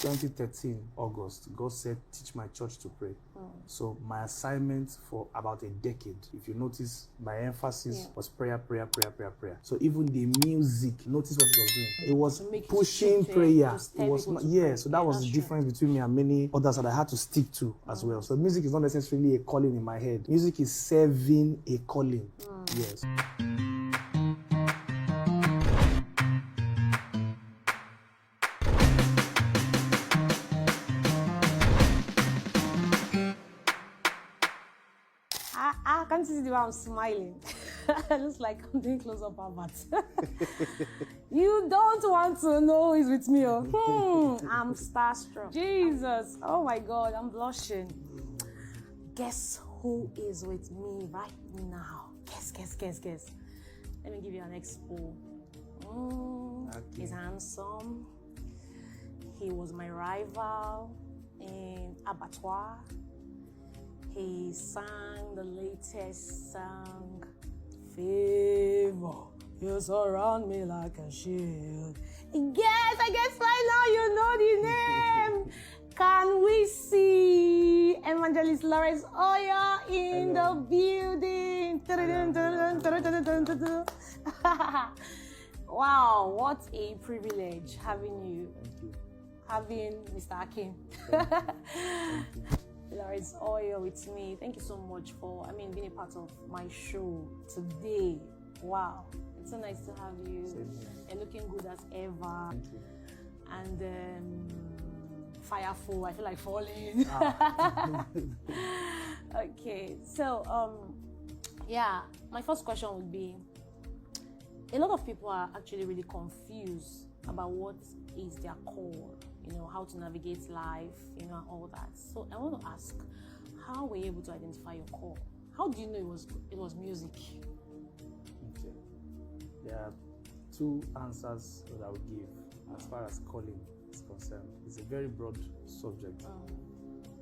2013, August, God said, teach my church to pray. So my assignment for about a decade, if you notice, my emphasis was prayer, prayer, prayer, prayer, prayer. So even the music, notice what it was doing. It was pushing prayer. It was not, yeah, so that was the difference between me and many others that I had to stick to as well. So music is not necessarily a calling in my head. Music is serving a calling. Yes. I can't see the way I'm smiling. It looks like I'm doing close-up adverts. You don't want to know who's with me. I'm starstruck. Jesus. Oh my God, I'm blushing. Guess who is with me right now? Guess. Let me give you an expo. He's handsome. He was my rival in Abattoir. He sang the latest song, Favor, you surround me like a shield. Yes, I guess right now you know the name. Can we see Evangelist Lawrence Oyo in the building? Wow, what a privilege having you. Thank you. Having Mr. Akin. Thank you. Lawrence Oyo with me. Thank you so much for, being a part of my show today. Wow, it's so nice to have you. You're looking good as ever. Thank you. And fireful. I feel like falling. Okay, so my first question would be: a lot of people are actually really confused about what is their call. How to navigate life, and all that. So I want to ask, how were you able to identify your call? How do you know it was music? Okay. There are two answers that I would give as far as calling is concerned. It's a very broad subject.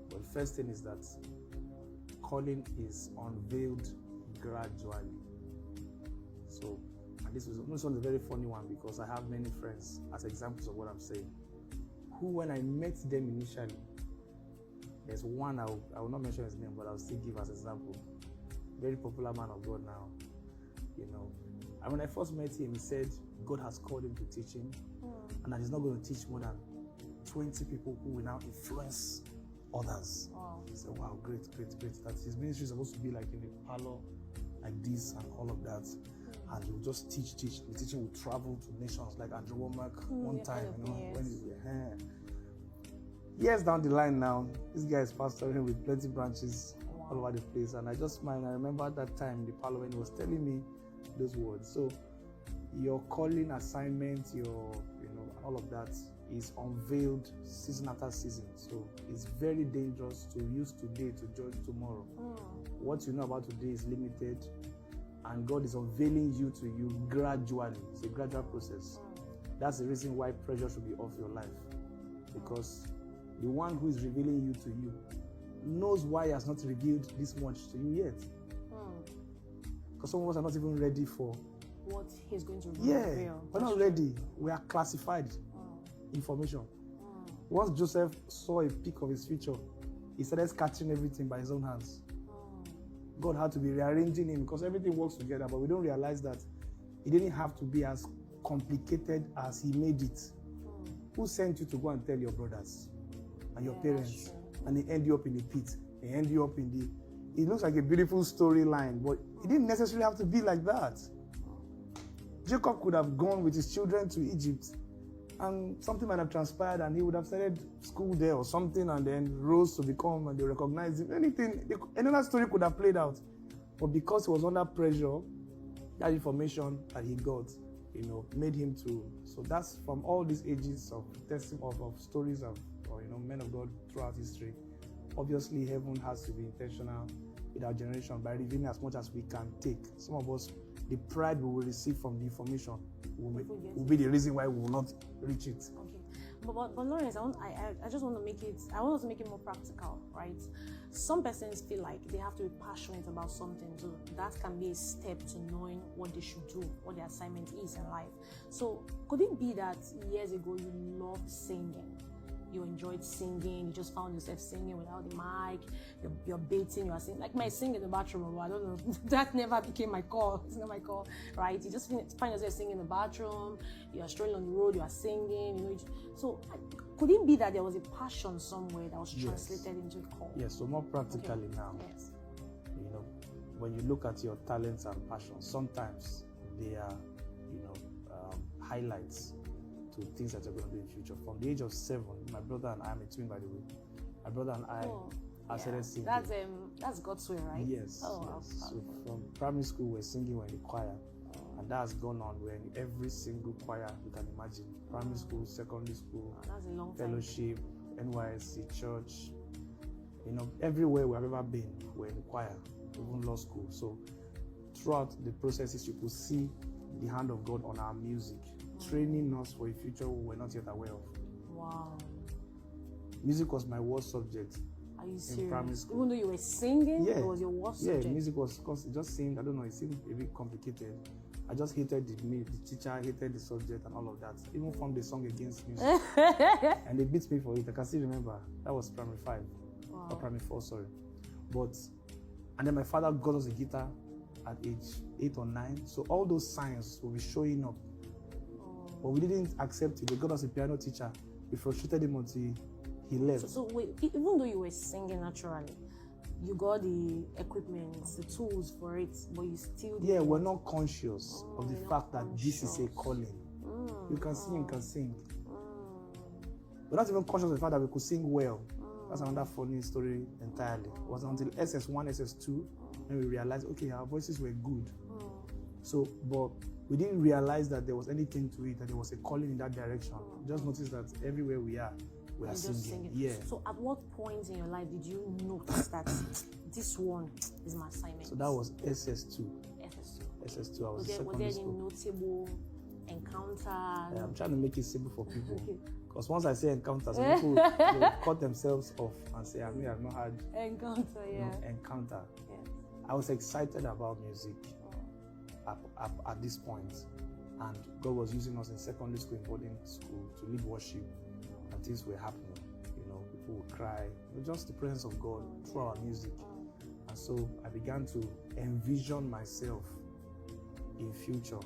But the first thing is that calling is unveiled gradually. So, and this one is a very funny one because I have many friends as examples of what I'm saying, who, when I met them initially, there's one, I will not mention his name, but I'll still give as example. Very popular man of God now, And when I first met him, he said God has called him to teaching, and that he's not going to teach more than 20 people who will now influence others. Wow. I said, wow, great. That his ministry is supposed to be like in a parlor, like this and all of that. And he will just teach. The teaching will travel to nations like Andrew Womack one time, when he was years down the line now, this guy is pastoring with plenty branches all over the place. And I just smiled. I remember at that time, the parlor, when he was telling me those words. So your calling assignment, all of that is unveiled season after season. So it's very dangerous to use today to judge tomorrow. What you know about today is limited. And God is unveiling you to you gradually. It's a gradual process. That's the reason why pressure should be off your life. Because the one who is revealing you to you knows why he has not revealed this much to you yet. Because some of us are not even ready for what he's going to reveal. Yeah, we're not ready. We are classified information. Once Joseph saw a peek of his future, he started catching everything by his own hands. God had to be rearranging him because everything works together, but we don't realize that it didn't have to be as complicated as he made it. Who sent you to go and tell your brothers and your parents, and they end you up in the pit? They end you up in the... It looks like a beautiful storyline, but it didn't necessarily have to be like that. Jacob could have gone with his children to Egypt, and something might have transpired, and he would have started school there or something, and then rose to become, and they recognized him. Another story could have played out. But because he was under pressure, that information that he got, made him to. So that's from all these ages of stories of men of God throughout history. Obviously, heaven has to be intentional with our generation by revealing as much as we can take. Some of us, the pride we will receive from the information will be the reason why we will not reach it. Okay, but Lawrence, I just want to make it. I want us to make it more practical, right? Some persons feel like they have to be passionate about something, so that can be a step to knowing what they should do, what their assignment is in life. So, could it be that years ago you loved singing? you enjoyed singing, you just found yourself singing without the mic, you're baiting, you're singing, like my singing in the bathroom, I don't know, that never became my call, it's not my call, right? You just find yourself singing in the bathroom, you're strolling on the road, you are singing, so could it be that there was a passion somewhere that was translated into a call? Yes, so more practically now, when you look at your talents and passions, sometimes they are, highlights to things that you're going to do in the future. From the age of 7, my brother and I, I'm a twin by the way, my brother and I started singing. That's God's way, right? Yes. So from primary school, we're singing, we're in the choir. And that has gone on. We're in every single choir you can imagine. Primary school, secondary school, that's a long fellowship, NYSC, church. Everywhere we've ever been, we're in the choir, even law school. So throughout the processes, you could see the hand of God on our music, training us for a future we're not yet aware of. Wow. Music was my worst subject. Are you serious? In primary school. Even though you were singing, it was your worst subject? Yeah, music was, because it just seemed, I don't know, it seemed a bit complicated. I just hated the teacher, I hated the subject and all of that. Even formed a song against music. And they beat me for it. I can still remember. That was primary 5. Wow. Or primary 4, sorry. And then my father got us a guitar at age 8 or 9. So all those signs will be showing up. But we didn't accept it. They got us a piano teacher. We frustrated him until he left. So wait, even though you were singing naturally, you got the equipment, the tools for it, but you still didn't. Yeah, we're not conscious of the fact that this is a calling. You can sing, you can sing. We're not even conscious of the fact that we could sing well. That's another funny story entirely. It was until SS1, SS2, when we realized, okay, our voices were good. So, but we didn't realize that there was anything to it, that there was a calling in that direction. Just notice that everywhere we are singing. Yeah. So at what point in your life did you notice that this one is my assignment? So that was SS2. SS2, I was Was there any notable encounters? Yeah, I'm trying to make it simple for people. Because once I say encounters, people they cut themselves off and say, I've not had encounter. Encounter. Yeah. I was excited about music at this point. And God was using us in secondary school, in boarding school, to lead worship. And things were happening. People would cry. Just the presence of God through our music. And so I began to envision myself in future.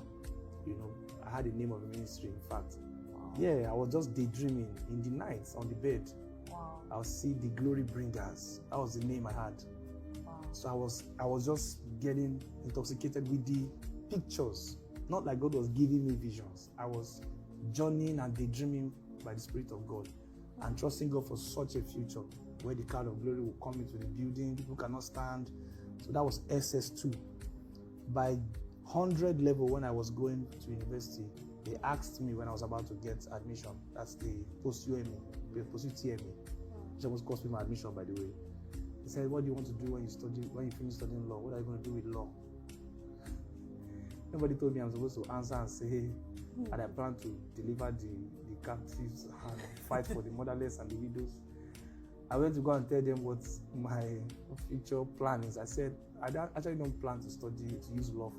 I had the name of the ministry, in fact. Yeah, I was just daydreaming in the night on the bed. Wow. I would see the glory bringers. That was the name I had. Wow. So I was just getting intoxicated with the pictures. Not like God was giving me visions. I was journeying and daydreaming by the Spirit of God and trusting God for such a future where the cloud of glory will come into the building, people cannot stand. So that was SS2. By 100 level, when I was going to university, they asked me when I was about to get admission. That's the post-UTME, which almost cost me my admission, by the way. They said, what do you want to do when you finish studying law? What are you going to do with law? Nobody told me I'm supposed to answer and say that I plan to deliver the captives and fight for the motherless and the widows. I went to go and tell them what my future plan is. I said, I actually don't plan to use law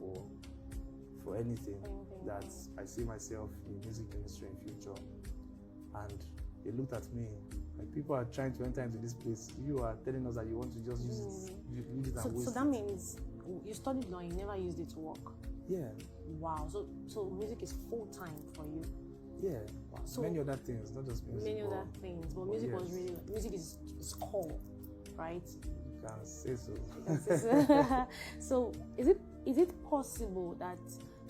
for anything. That I see myself in music industry in future. And they looked at me like, people are trying to enter into this place. You are telling us that you want to just use it and waste it. So that means you studied law, you never used it to work? Yeah. Wow. So music is full-time for you? Yeah. Wow. So many other things, not just music. Many other things, but music was really, music is core, right? You can say so. So is it possible that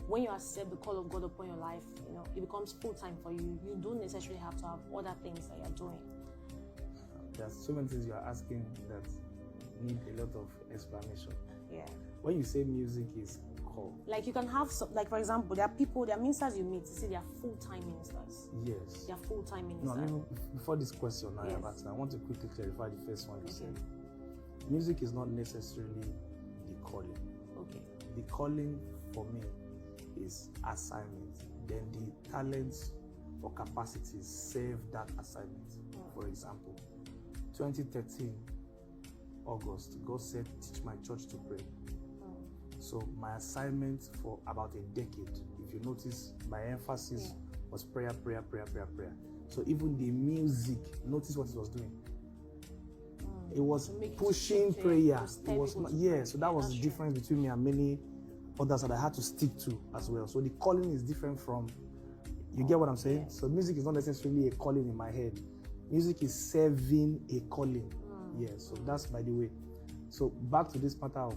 when you accept the call of God upon your life, it becomes full-time for you? You don't necessarily have to have other things that you're doing. There's so many things you are asking that need a lot of explanation. Yeah. When you say music is core, like you can have like for example, there are ministers you meet, you see they are full-time ministers. Yes. They are full-time ministers. No, I mean, before this question I have asked, I want to quickly clarify the first one you said. Music is not necessarily the calling. Okay. The calling for me is assignment. Then the talents or capacities serve that assignment. For example, 2013, August, God said, teach my church to pray. So my assignment for about a decade, if you notice, my emphasis was prayer, prayer, prayer, prayer, prayer. So even the music, notice what it was doing. It was To make you pushing stick to it, prayer. to It stir was people not, to yeah. pray. So that was That's the true. difference between me and many others that I had to stick to as well. So the calling is different from. You get what I'm saying? Yes. So music is not necessarily a calling in my head. Music is serving a calling. Yeah. So that's by the way. So back to this matter of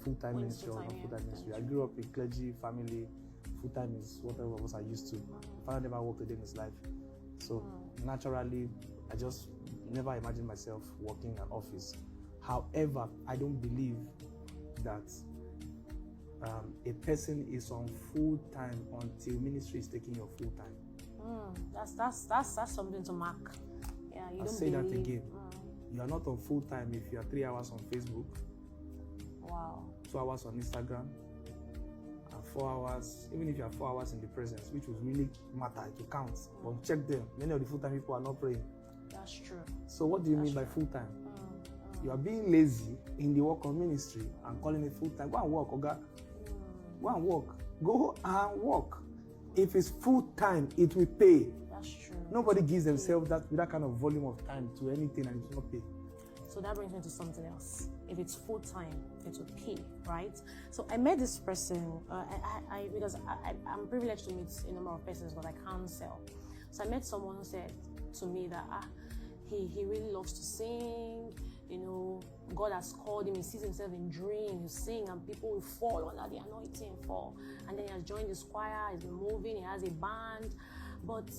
full-time When ministry or full-time, not full-time yeah. ministry. I grew up in clergy family. Full-time is whatever was I used to. My father never worked a day in his life. So naturally, I just never imagined myself working in an office. However, I don't believe that a person is on full-time until ministry is taking your full-time. That's something to mark. Yeah, you I'll don't say that believe. again. You are not on full-time if you are 3 hours on Facebook, Wow. 2 hours on Instagram, and 4 hours, even if you are 4 hours in the presence, which would really matter, it will count. But check them. Many of the full-time people are not praying. That's true. So what do you mean by full-time? You are being lazy in the work of ministry and calling it full-time. Go and work, Oga. Go and work. Go and work. If it's full-time, it will pay. That's true. Nobody gives themselves that kind of volume of time to anything and it will not pay. So that brings me to something else. If it's full time, it will pay, right? So I met this person. Because I'm privileged to meet a number of persons, but I can't sell. So I met someone who said to me that he really loves to sing. You know, God has called him. He sees himself in dreams, he sing, and people will fall under the anointing fall. And then he has joined this choir. He's been moving. He has a band, but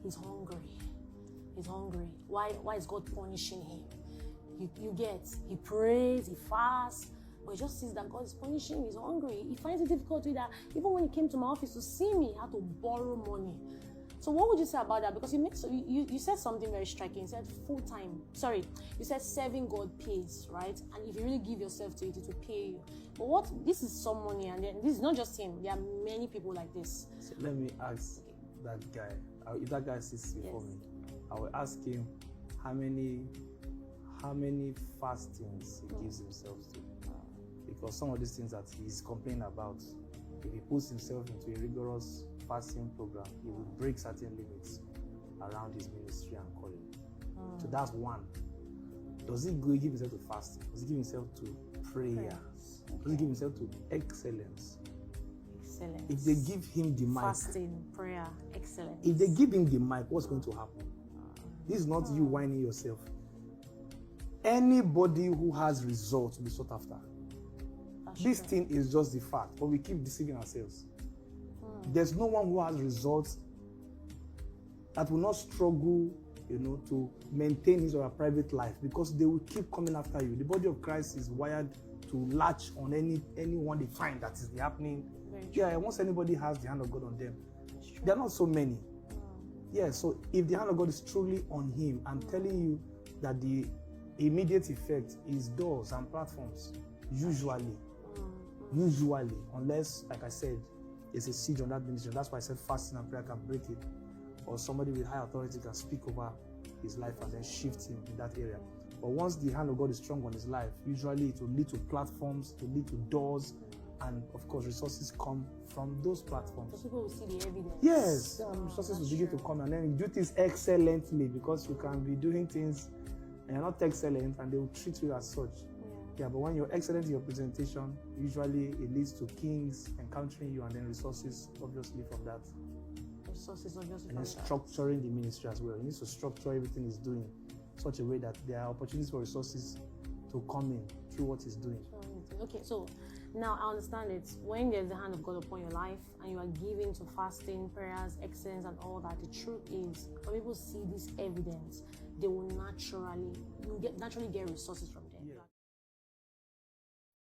he's hungry. He's hungry. Why is God punishing him? You get, he prays, he fasts, but he just sees that God is punishing him. He's hungry. He finds it difficult with that. Even when he came to my office to see me, he had to borrow money. So what would you say about that? Because you said something very striking. You said full-time. Sorry, you said serving God pays, right? And if you really give yourself to it, it will pay you. But this is some money, and then this is not just him. There are many people like this. So let me ask that guy. If that guy sits before me, I will ask him how many fastings he gives himself to. Because some of these things that he's complaining about, if he puts himself into a rigorous fasting program, he will break certain limits around his ministry and calling. So that's one. Does he give himself to fasting? Does he give himself to prayer? Does he give himself to excellence? Excellence. If they give him the mic, Fasting, prayer, excellence. if they give him the mic, what's going to happen? This is not you whining yourself. Anybody who has results will be sought after. This thing is just the fact, but we keep deceiving ourselves. There's no one who has results that will not struggle, to maintain his or her private life, because they will keep coming after you. The body of Christ is wired to latch on anyone they find that is happening. Yeah, once anybody has the hand of God on them, there are not so many. Yeah, so if the hand of God is truly on him, I'm telling you that the immediate effect is doors and platforms. Usually, unless, like I said, there's a siege on that ministry. That's why I said fasting and prayer can break it, or somebody with high authority can speak over his life and then shift him in that area. But once the hand of God is strong on his life, usually it will lead to platforms, to lead to doors, and of course resources come from those platforms. So people will see the evidence. Yes, resources will begin to come, and then you do things excellently, because you can be doing things and you're not excellent, and they will treat you as such. Yeah, but when you're excellent in your presentation, usually it leads to kings encountering you, and then resources obviously from that. Resources obviously And then from that. structuring the ministry as well. You need to structure everything he's doing in such a way that there are opportunities for resources to come in through what he's doing. Okay, so now I understand it. When there's the hand of God upon your life and you are giving to fasting, prayers, excellence, and all that, the truth is, when people see this evidence, they will naturally get resources from there. Yeah.